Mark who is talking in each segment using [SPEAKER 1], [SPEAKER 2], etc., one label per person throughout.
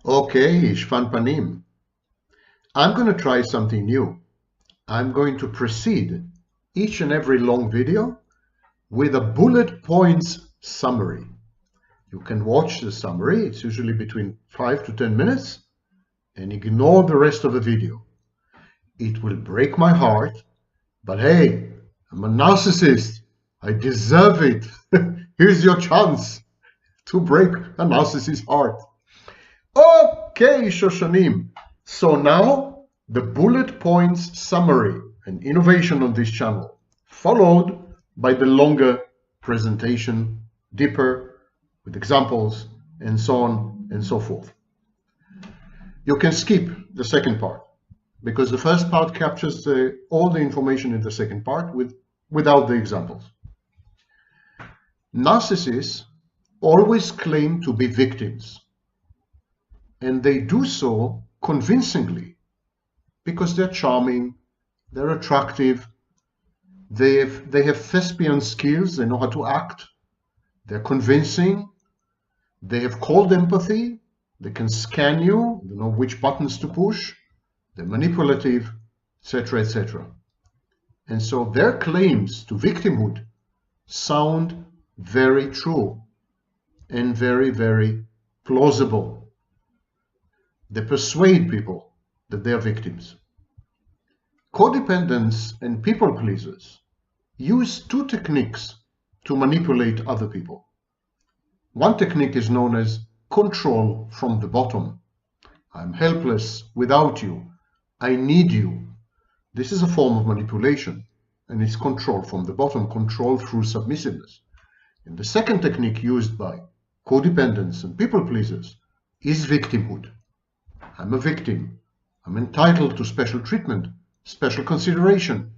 [SPEAKER 1] Okay, Shvan Panim. I'm going to try something new. I'm going to precede each and every long video with a bullet points summary. You can watch the summary, it's usually between 5 to 10 minutes, and ignore the rest of the video. It will break my heart, but hey, I'm a narcissist. I deserve it. Here's your chance to break a narcissist's heart. Okay, Shoshanim. So now the bullet points summary and innovation on this channel, followed by the longer presentation, deeper, with examples, and so on and so forth. You can skip the second part, because the first part captures all the information in the second part without the examples. Narcissists always claim to be victims, and they do so convincingly because they're charming, they're attractive, they have thespian skills, they know how to act, they're convincing, they have cold empathy, they can scan you, they know which buttons to push, they're manipulative, etc., etc. And so their claims to victimhood sound very true and very, very plausible. They persuade people that they are victims. Codependents and people pleasers use two techniques to manipulate other people. One technique is known as control from the bottom. I'm helpless without you. I need you. This is a form of manipulation, and it's control from the bottom, control through submissiveness. And the second technique used by codependents and people pleasers is victimhood. I'm a victim. I'm entitled to special treatment, special consideration,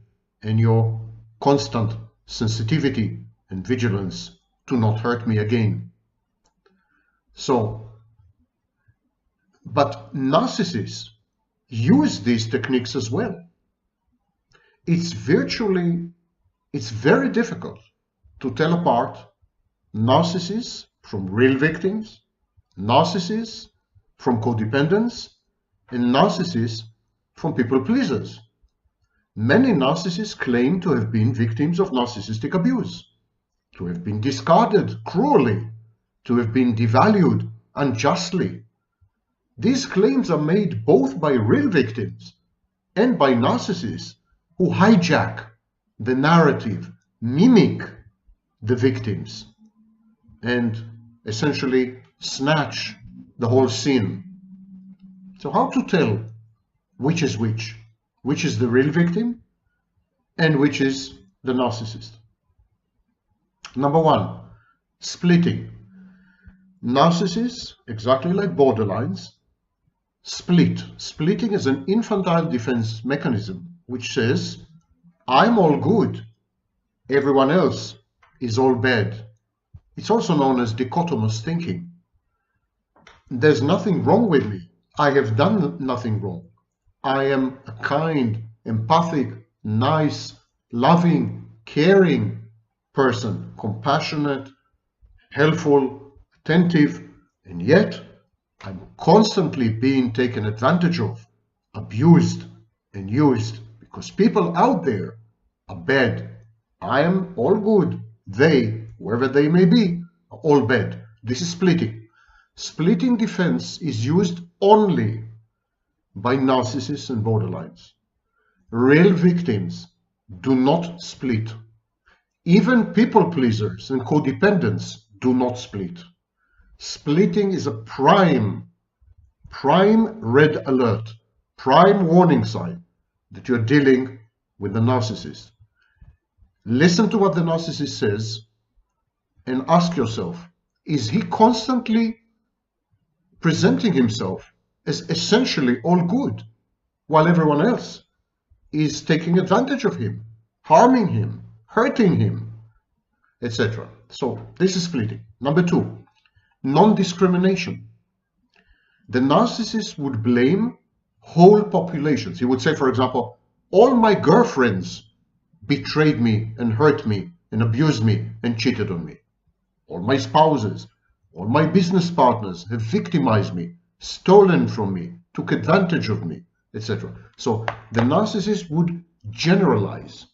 [SPEAKER 1] and your constant sensitivity and vigilance to not hurt me again. So, but narcissists use these techniques as well. It's very difficult to tell apart narcissists from real victims, narcissists from codependents, and narcissists from people pleasers. Many narcissists claim to have been victims of narcissistic abuse, to have been discarded cruelly, to have been devalued unjustly. These claims are made both by real victims and by narcissists who hijack the narrative, mimic the victims, and essentially snatch the whole scene. So how to tell which is the real victim and which is the narcissist? Number one, splitting. Narcissists, exactly like borderlines, split. Splitting is an infantile defense mechanism which says, I'm all good, everyone else is all bad. It's also known as dichotomous thinking. There's nothing wrong with me. I have done nothing wrong. I am a kind, empathic, nice, loving, caring person, compassionate, helpful, attentive, and yet I'm constantly being taken advantage of, abused, and used because people out there are bad. I am all good. They, whoever they may be, are all bad. This is splitting. Splitting defense is used only by narcissists and borderlines. Real victims do not split. Even people pleasers and codependents do not split. Splitting is a prime red alert, prime warning sign that you're dealing with the narcissist. Listen to what the narcissist says and ask yourself, is he constantly presenting himself as essentially all good while everyone else is taking advantage of him, harming him, hurting him, etc.? So this is splitting. Number two, non-discrimination. The narcissist would blame whole populations. He would say, for example, all my girlfriends betrayed me and hurt me and abused me and cheated on me. All my spouses, all my business partners have victimized me stolen from me, took advantage of me, etc. So the narcissist would generalize.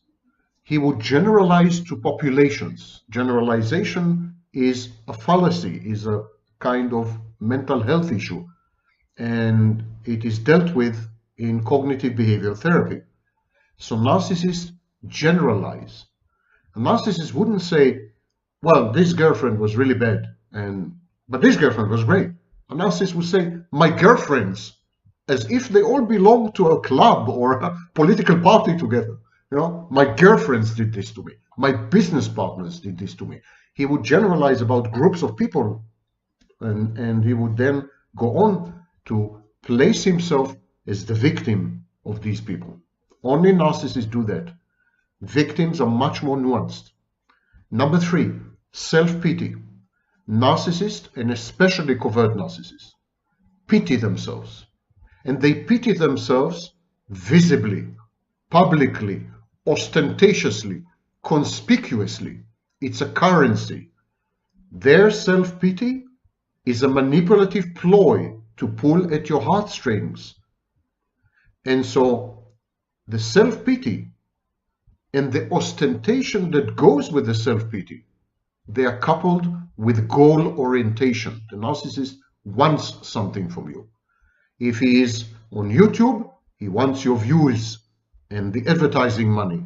[SPEAKER 1] He would generalize to populations. Generalization is a fallacy, is a kind of mental health issue, and it is dealt with in cognitive behavioral therapy. So narcissists generalize. A narcissist wouldn't say, well, this girlfriend was really bad, but this girlfriend was great. A narcissist would say, my girlfriends, as if they all belong to a club or a political party together. You know, my girlfriends did this to me. My business partners did this to me. He would generalize about groups of people, and he would then go on to place himself as the victim of these people. Only narcissists do that. Victims are much more nuanced. Number 3, self-pity. Narcissists, and especially covert narcissists, pity themselves. And they pity themselves visibly, publicly, ostentatiously, conspicuously. It's a currency. Their self-pity is a manipulative ploy to pull at your heartstrings. And so the self-pity and the ostentation that goes with the self-pity, they are coupled with goal orientation. The narcissist wants something from you. If he is on YouTube, he wants your views and the advertising money.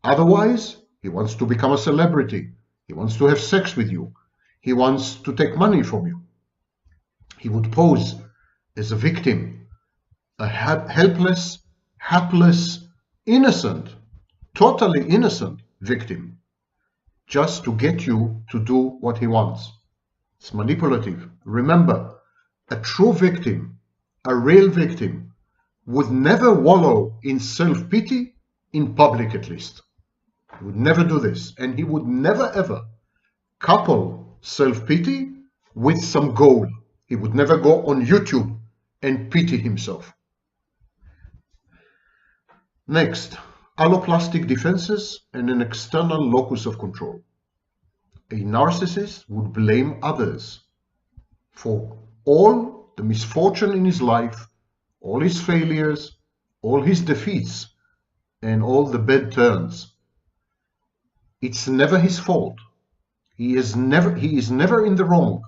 [SPEAKER 1] Otherwise, he wants to become a celebrity. He wants to have sex with you. He wants to take money from you. He would pose as a victim, a helpless, hapless, innocent, totally innocent victim, just to get you to do what he wants. It's manipulative. Remember, a true victim, a real victim, would never wallow in self-pity, in public at least. He would never do this, and he would never ever couple self-pity with some goal. He would never go on YouTube and pity himself. Next, alloplastic defenses and an external locus of control. A narcissist would blame others for all the misfortune in his life, all his failures, all his defeats, and all the bad turns. It's never his fault. He is never in the wrong.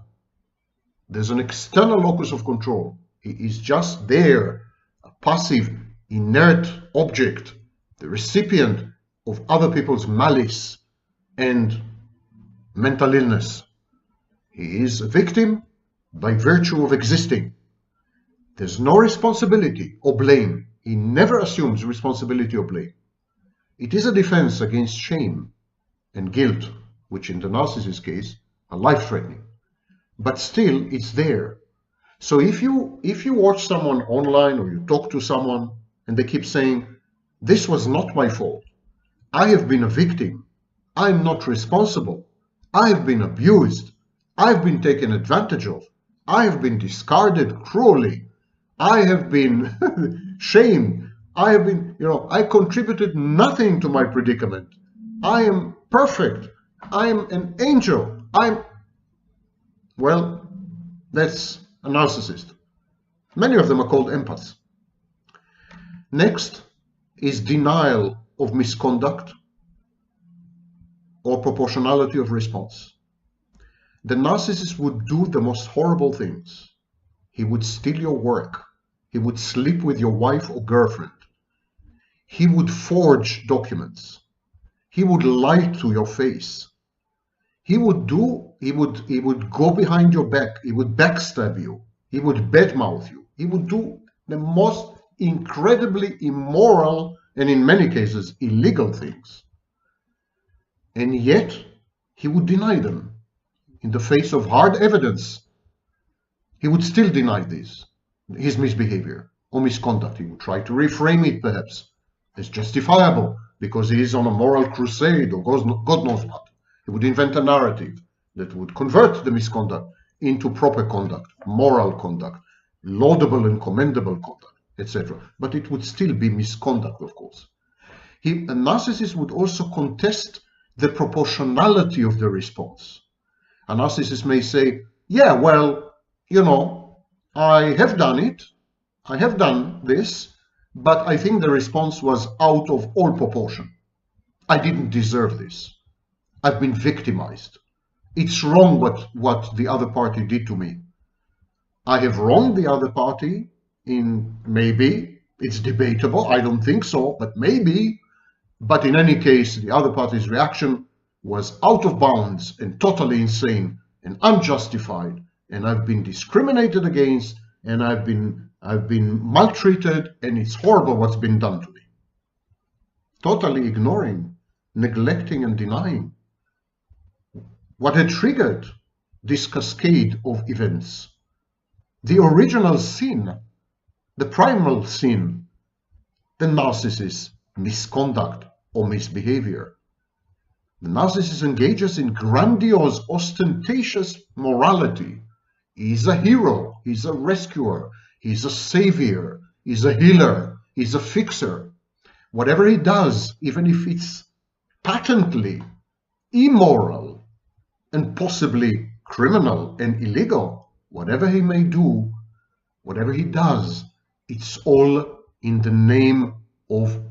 [SPEAKER 1] There's an external locus of control. He is just there, a passive, inert object, the recipient of other people's malice and mental illness. He is a victim by virtue of existing. There's no responsibility or blame. He never assumes responsibility or blame. It is a defense against shame and guilt, which in the narcissist case are life-threatening. But still, it's there. So if you watch someone online or you talk to someone and they keep saying, this was not my fault, I have been a victim, I'm not responsible, I have been abused, I've been taken advantage of, I have been discarded cruelly, I have been shamed, I have been, I contributed nothing to my predicament, I am perfect, I am an angel, well, that's a narcissist. Many of them are called empaths. Next is denial of misconduct or proportionality of response. The narcissist would do the most horrible things. He would steal your work. He would sleep with your wife or girlfriend. He would forge documents. He would lie to your face. He would go behind your back. He would backstab you. He would badmouth you. He would do the most incredibly immoral and in many cases illegal things. And yet he would deny them. In the face of hard evidence, he would still deny his misbehavior or misconduct. He would try to reframe it perhaps as justifiable because he is on a moral crusade or God knows what. He would invent a narrative that would convert the misconduct into proper conduct, moral conduct, laudable and commendable conduct, etc. But it would still be misconduct, of course. A narcissist would also contest the proportionality of the response. A narcissist may say, yeah, well, I have done it, I have done this, but I think the response was out of all proportion. I didn't deserve this. I've been victimized. It's wrong what the other party did to me. I have wronged the other party in maybe, it's debatable, I don't think so, but maybe. But in any case, the other party's reaction was out of bounds and totally insane and unjustified. And I've been discriminated against, and I've been maltreated, and it's horrible what's been done to me. Totally ignoring, neglecting, and denying what had triggered this cascade of events. The original sin, the primal sin, the narcissist's misconduct or misbehavior. The narcissist engages in grandiose, ostentatious morality. He's a hero, he's a rescuer, he's a savior, he's a healer, he's a fixer. Whatever he does, even if it's patently immoral and possibly criminal and illegal, whatever he may do, whatever he does, it's all in the name of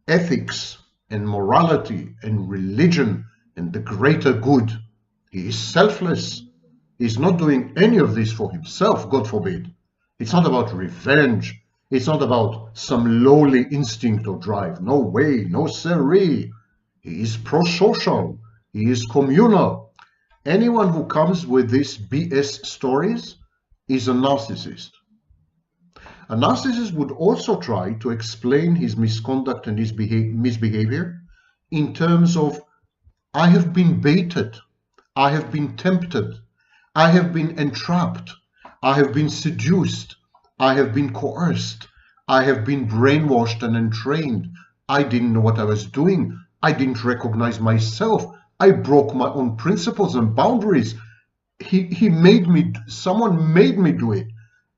[SPEAKER 1] ethics and morality and religion and the greater good. He is selfless. He's not doing any of this for himself, God forbid. It's not about revenge. It's not about some lowly instinct or drive. No way, no siree. He is pro-social. He is communal. Anyone who comes with these BS stories is a narcissist. A narcissist would also try to explain his misconduct and his misbehavior in terms of, I have been baited, I have been tempted, I have been entrapped, I have been seduced, I have been coerced, I have been brainwashed and entrained, I didn't know what I was doing, I didn't recognize myself, I broke my own principles and boundaries. He made me, someone made me do it.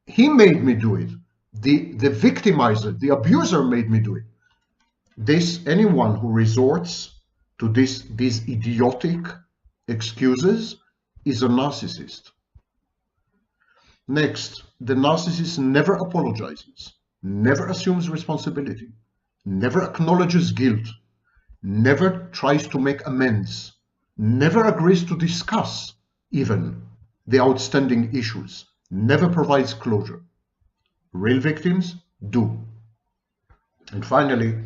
[SPEAKER 1] He made me do it. The victimizer, the abuser made me do it. Anyone who resorts to these idiotic excuses is a narcissist. Next, the narcissist never apologizes, never assumes responsibility, never acknowledges guilt, never tries to make amends, never agrees to discuss even the outstanding issues, never provides closure. Real victims do. And finally,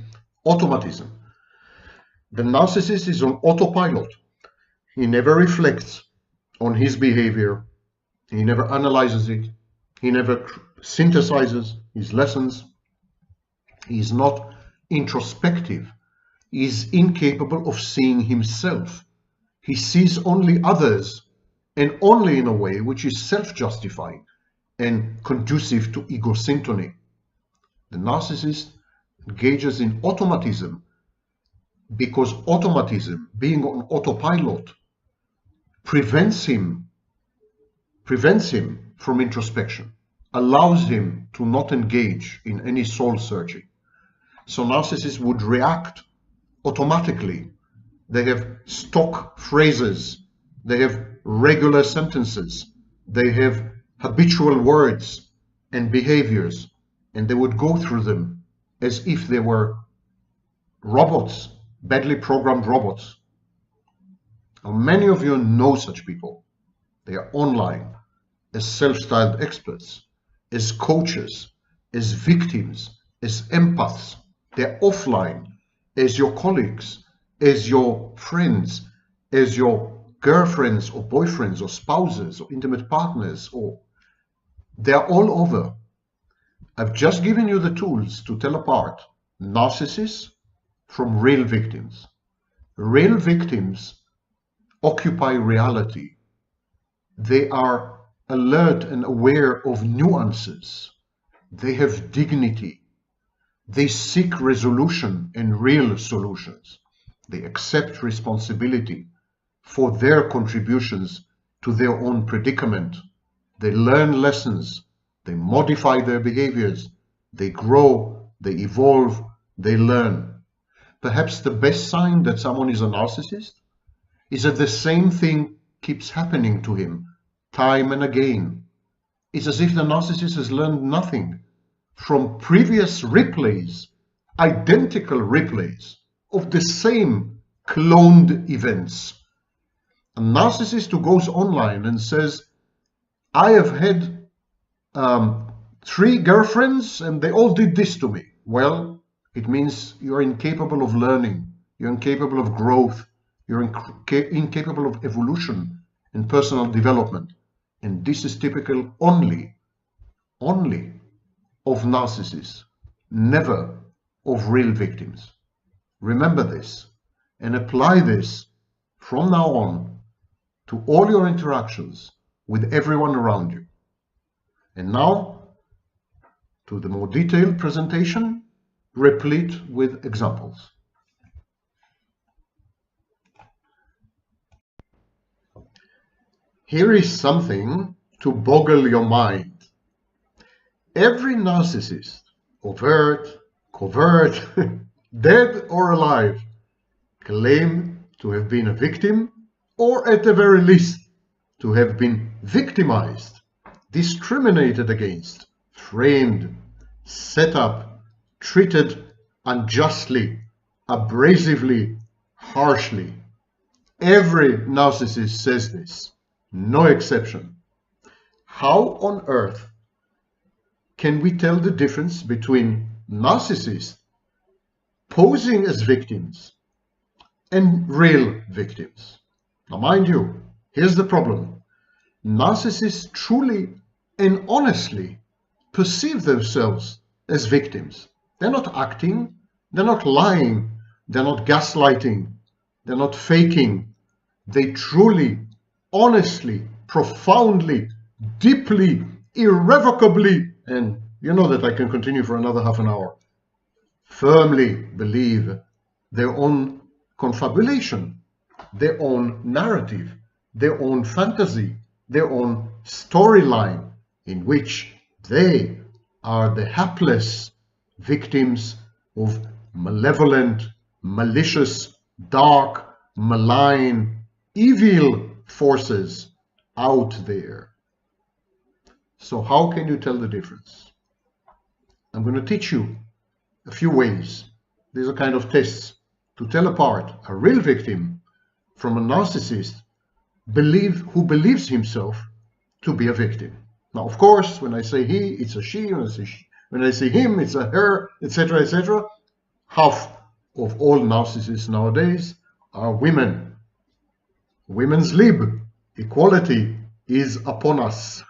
[SPEAKER 1] automatism. The narcissist is on autopilot. He never reflects on his behavior. He never analyzes it. He never synthesizes his lessons. He is not introspective. He is incapable of seeing himself. He sees only others, and only in a way which is self-justifying and conducive to ego syntony. The narcissist engages in automatism because automatism, being on autopilot, prevents him from introspection, allows him to not engage in any soul searching. So narcissists would react automatically. They have stock phrases, they have regular sentences, they have habitual words and behaviors, and they would go through them as if they were robots, badly programmed robots. Now, many of you know such people. They are online as self-styled experts, as coaches, as victims, as empaths. They're offline as your colleagues, as your friends, as your girlfriends or boyfriends or spouses or intimate partners, or they're all over. I've just given you the tools to tell apart narcissists from real victims. Real victims occupy reality. They are alert and aware of nuances. They have dignity. They seek resolution and real solutions. They accept responsibility for their contributions to their own predicament. They learn lessons. They modify their behaviors. They grow. They evolve. They learn. Perhaps the best sign that someone is a narcissist is that the same thing keeps happening to him time and again. It's as if the narcissist has learned nothing from previous replays, identical replays of the same cloned events. A narcissist who goes online and says, I have had 3 girlfriends and they all did this to me. Well, it means you're incapable of learning, you're incapable of growth, you're incapable of evolution and personal development. And this is typical only of narcissists, never of real victims. Remember this and apply this from now on to all your interactions with everyone around you. And now to the more detailed presentation, replete with examples. Here is something to boggle your mind. Every narcissist, overt, covert, dead or alive, claim to have been a victim, or at the very least, to have been victimized, discriminated against, framed, set up, treated unjustly, abrasively, harshly. Every narcissist says this, no exception. How on earth can we tell the difference between narcissists posing as victims and real victims? Now, mind you, here's the problem. Narcissists truly and honestly perceive themselves as victims. They're not acting, they're not lying, they're not gaslighting, they're not faking. They truly, honestly, profoundly, deeply, irrevocably, and you know that I can continue for another half an hour, firmly believe their own confabulation, their own narrative, their own fantasy, their own storyline in which they are the hapless victims of malevolent, malicious, dark, malign, evil forces out there. So how can you tell the difference? I'm going to teach you a few ways. These are kind of tests to tell apart a real victim from a narcissist who believes himself to be a victim. Now, of course, when I say he, it's a she. When I say him, it's a her, etc., etc. Half of all narcissists nowadays are women. Women's lib, equality is upon us.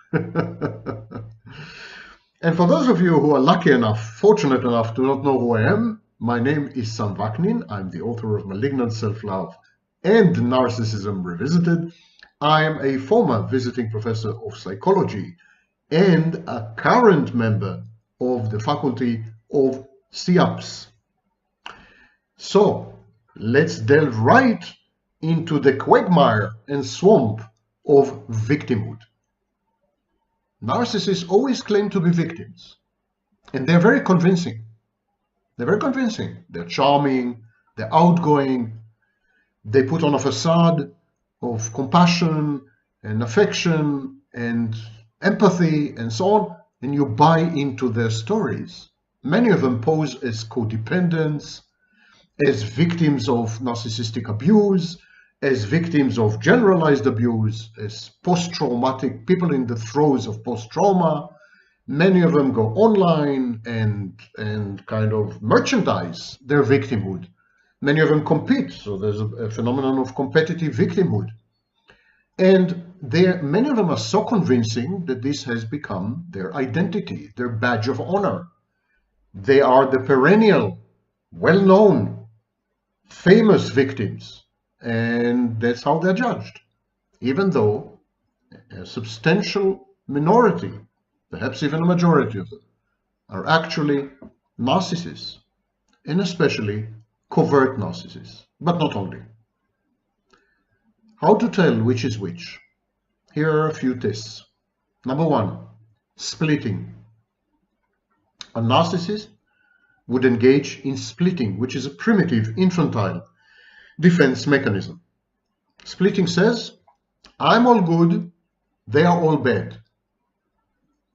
[SPEAKER 1] And for those of you who are lucky enough, fortunate enough to not know who I am, my name is Sam Vaknin. I'm the author of Malignant Self-Love and Narcissism Revisited. I am a former visiting professor of psychology and a current member of the faculty of SIAPS. So let's delve right into the quagmire and swamp of victimhood. Narcissists always claim to be victims, and they're very convincing. They're very convincing. They're charming, they're outgoing, they put on a facade of compassion and affection and empathy and so on, and you buy into their stories. Many of them pose as codependents, as victims of narcissistic abuse, as victims of generalized abuse, as post-traumatic people in the throes of post-trauma. Many of them go online and kind of merchandise their victimhood. Many of them compete, so there's a phenomenon of competitive victimhood. And many of them are so convincing that this has become their identity, their badge of honor. They are the perennial, well-known, famous victims, and that's how they're judged, even though a substantial minority, perhaps even a majority of them, are actually narcissists, and especially covert narcissists, but not only. How to tell which is which? Here are a few tests. Number 1, splitting. A narcissist would engage in splitting, which is a primitive, infantile defense mechanism. Splitting says, I'm all good, they are all bad.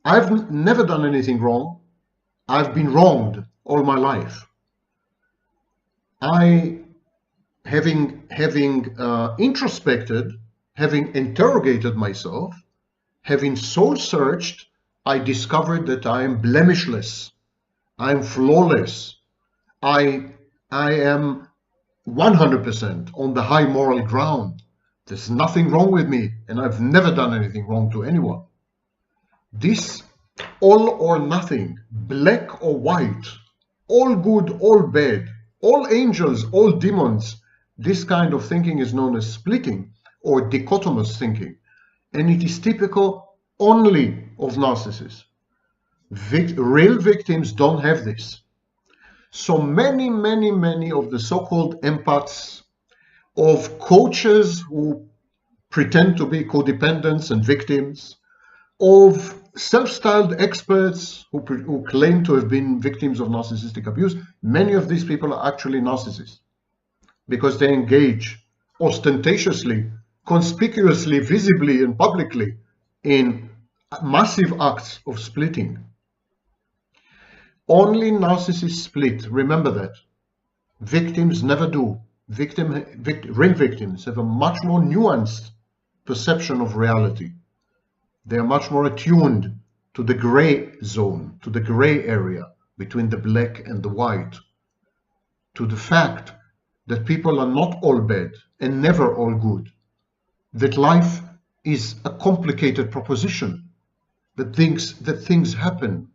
[SPEAKER 1] I've never done anything wrong. I've been wronged all my life. Having introspected, having interrogated myself, having soul searched, I discovered that I am blemishless. I am flawless. I am 100% on the high moral ground. There's nothing wrong with me, and I've never done anything wrong to anyone. This all or nothing, black or white, all good, all bad, all angels, all demons, this kind of thinking is known as splitting or dichotomous thinking, and it is typical only of narcissists. Real victims don't have this. So many of the so-called empaths, of coaches who pretend to be codependents and victims, of self-styled experts who claim to have been victims of narcissistic abuse, many of these people are actually narcissists because they engage ostentatiously, conspicuously, visibly, and publicly in massive acts of splitting. Only narcissists split. Remember that. Victims never do. Real victims have a much more nuanced perception of reality. They are much more attuned to the gray zone, to the gray area between the black and the white, to the fact that people are not all bad and never all good, that life is a complicated proposition, that things happen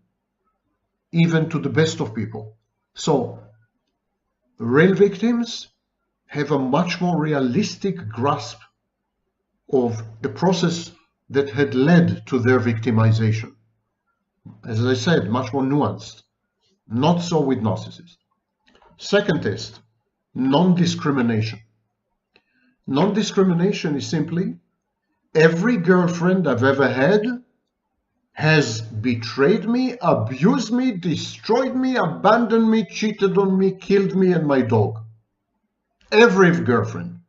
[SPEAKER 1] even to the best of people. So real victims have a much more realistic grasp of the process that had led to their victimization. As I said, much more nuanced. Not so with narcissists. Second test, non-discrimination. Non-discrimination is simply every girlfriend I've ever had has betrayed me, abused me, destroyed me, abandoned me, cheated on me, killed me and my dog. Every girlfriend.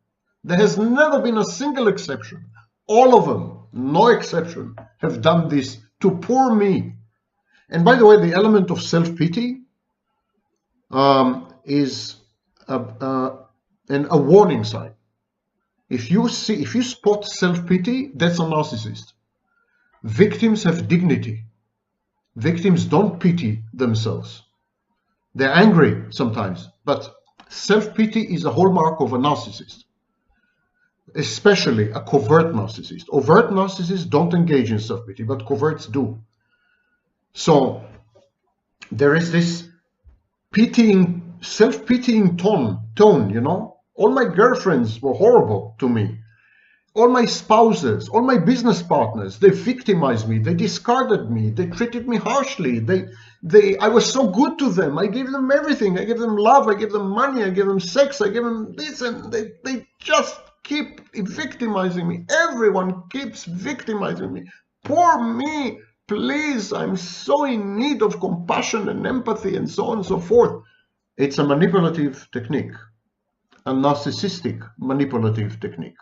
[SPEAKER 1] There has never been a single exception. All of them, no exception, have done this to poor me. And by the way, the element of self-pity is a warning sign. If you spot self-pity, that's a narcissist. Victims have dignity. Victims don't pity themselves. They're angry sometimes, but self-pity is a hallmark of a narcissist, especially a covert narcissist. Overt narcissists don't engage in self-pity, but coverts do. So there is this pitying, self-pitying tone, you know. All my girlfriends were horrible to me. All my spouses, all my business partners, they victimized me, they discarded me, they treated me harshly, I was so good to them, I gave them everything, I gave them love, I gave them money, I gave them sex, I gave them this, and they just keep victimizing me. Everyone keeps victimizing me. Poor me, please, I'm so in need of compassion and empathy and so on and so forth. It's a manipulative technique, a narcissistic manipulative technique.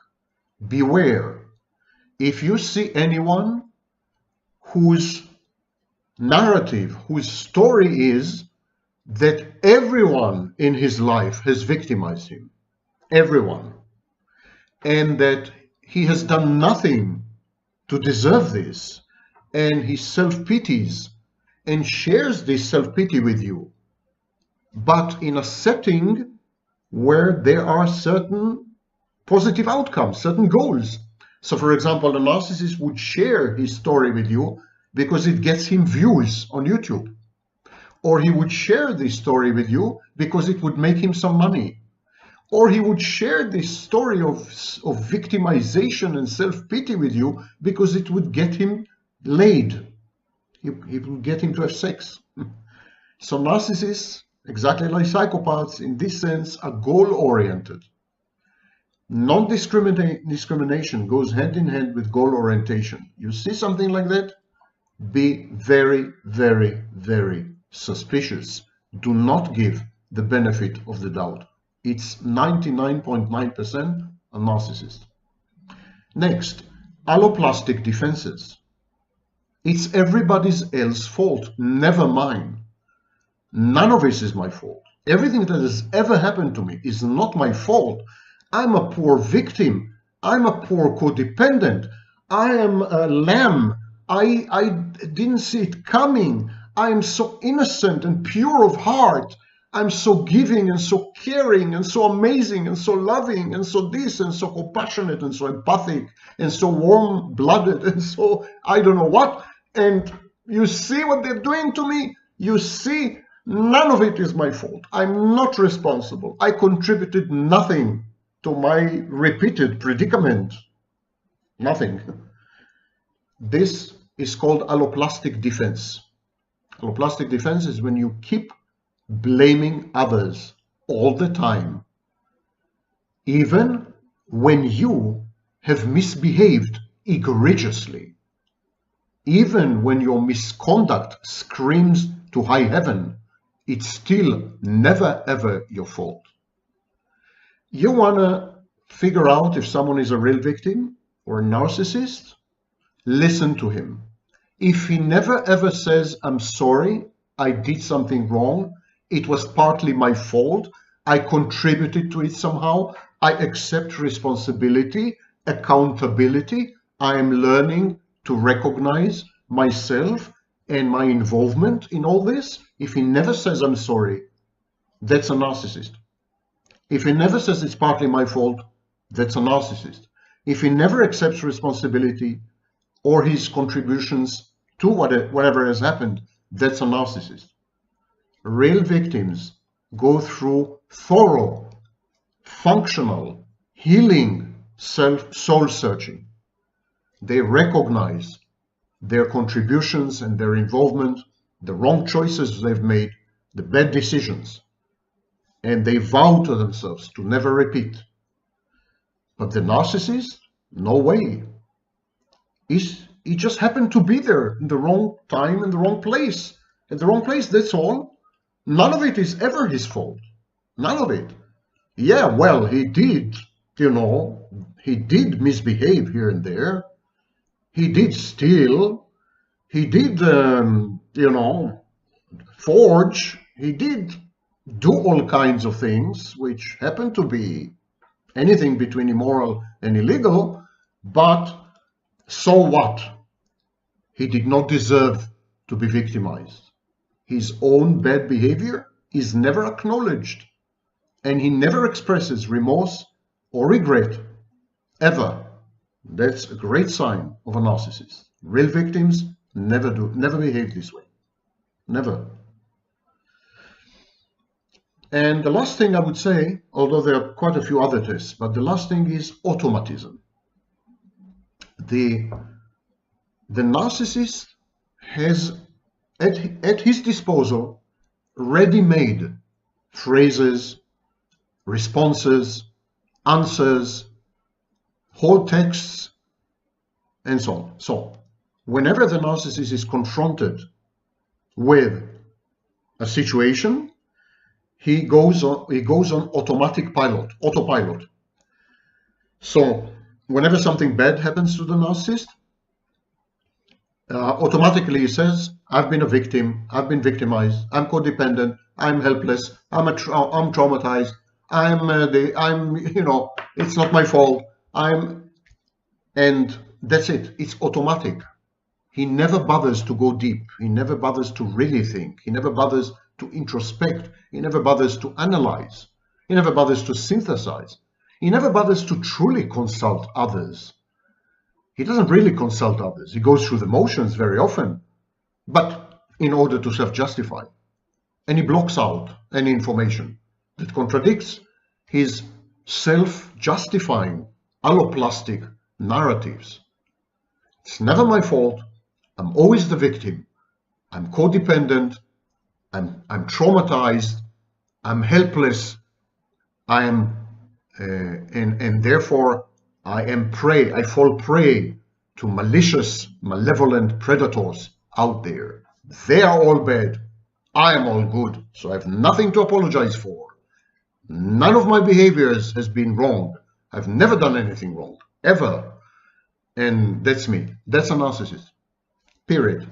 [SPEAKER 1] Beware, if you see anyone whose narrative, whose story is that everyone in his life has victimized him, everyone, and that he has done nothing to deserve this, and he self-pities and shares this self-pity with you, but in a setting where there are certain positive outcomes, certain goals. So for example, a narcissist would share his story with you because it gets him views on YouTube. Or he would share this story with you because it would make him some money. Or he would share this story of victimization and self-pity with you because it would get him laid. It would get him to have sex. So narcissists, exactly like psychopaths, in this sense, are goal-oriented. Non-discrimination goes hand in hand with goal orientation. You see something like that? Be very, very, very suspicious. Do not give the benefit of the doubt. It's 99.9% a narcissist. Next, alloplastic defenses. It's everybody else's fault, never mine. None of this is my fault. Everything that has ever happened to me is not my fault. I'm a poor victim. I'm a poor codependent. I am a lamb. I didn't see it coming. I am so innocent and pure of heart. I'm so giving and so caring and so amazing and so loving and so this and so compassionate and so empathic and so warm-blooded and so I don't know what. And you see what they're doing to me? You see, none of it is my fault. I'm not responsible. I contributed nothing to my repeated predicament. Nothing. This is called alloplastic defense. Alloplastic defense is when you keep blaming others all the time, even when you have misbehaved egregiously, even when your misconduct screams to high heaven, it's still never ever your fault. You want to figure out if someone is a real victim or a narcissist? Listen to him. If he never ever says, I'm sorry, I did something wrong, it was partly my fault, I contributed to it somehow, I accept responsibility, accountability, I am learning to recognize myself and my involvement in all this. If he never says, I'm sorry, that's a narcissist. If he never says it's partly my fault, that's a narcissist. If he never accepts responsibility or his contributions to whatever has happened, that's a narcissist. Real victims go through thorough, functional, healing, soul searching. They recognize their contributions and their involvement, the wrong choices they've made, the bad decisions, and they vow to themselves to never repeat. But the narcissist, no way. He just happened to be there in the wrong time and the wrong place. At the wrong place, that's all. None of it is ever his fault. None of it. Yeah, well, he did, he did misbehave here and there. He did steal. He did, forge. He did do all kinds of things, which happen to be anything between immoral and illegal. But so what? He did not deserve to be victimized. His own bad behavior is never acknowledged, and he never expresses remorse or regret, ever. That's a great sign of a narcissist. Real victims never behave this way. Never. And the last thing I would say, although there are quite a few other tests, but the last thing is automatism. The narcissist has at his disposal ready-made phrases, responses, answers, whole texts, and so on. So whenever the narcissist is confronted with a situation, he goes on autopilot. So whenever something bad happens to the narcissist, automatically he says, I've been a victim, I've been victimized, I'm codependent, I'm helpless, I'm traumatized, it's not my fault, and that's it. It's automatic. He never bothers to go deep. He never bothers to really think. He never bothers to introspect. He never bothers to analyze. He never bothers to synthesize. He never bothers to truly consult others. He doesn't really consult others. He goes through the motions very often, but in order to self-justify. And he blocks out any information that contradicts his self-justifying alloplastic narratives. It's never my fault. I'm always the victim. I'm codependent. I'm traumatized. I'm helpless. And therefore I am prey. I fall prey to malicious, malevolent predators out there. They are all bad. I am all good. So I have nothing to apologize for. None of my behaviors has been wrong. I've never done anything wrong, ever. And that's me. That's a narcissist. Period.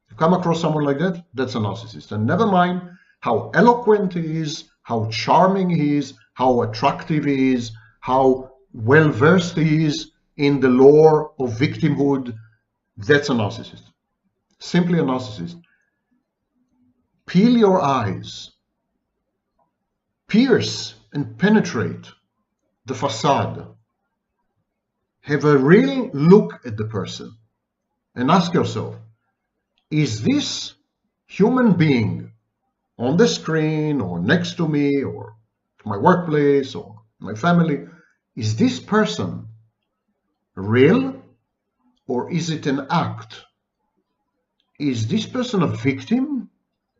[SPEAKER 1] You come across someone like that, that's a narcissist. And never mind how eloquent he is, how charming he is, how attractive he is, how well versed he is in the lore of victimhood, that's a narcissist. Simply a narcissist. Peel your eyes, pierce and penetrate the facade. Have a real look at the person and ask yourself, is this human being on the screen or next to me or my workplace or my family, is this person real or is it an act? Is this person a victim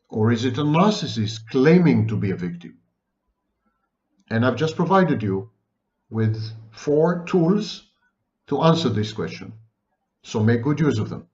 [SPEAKER 1] or is it a narcissist claiming to be a victim? And I've just provided you with 4 tools to answer this question. So make good use of them.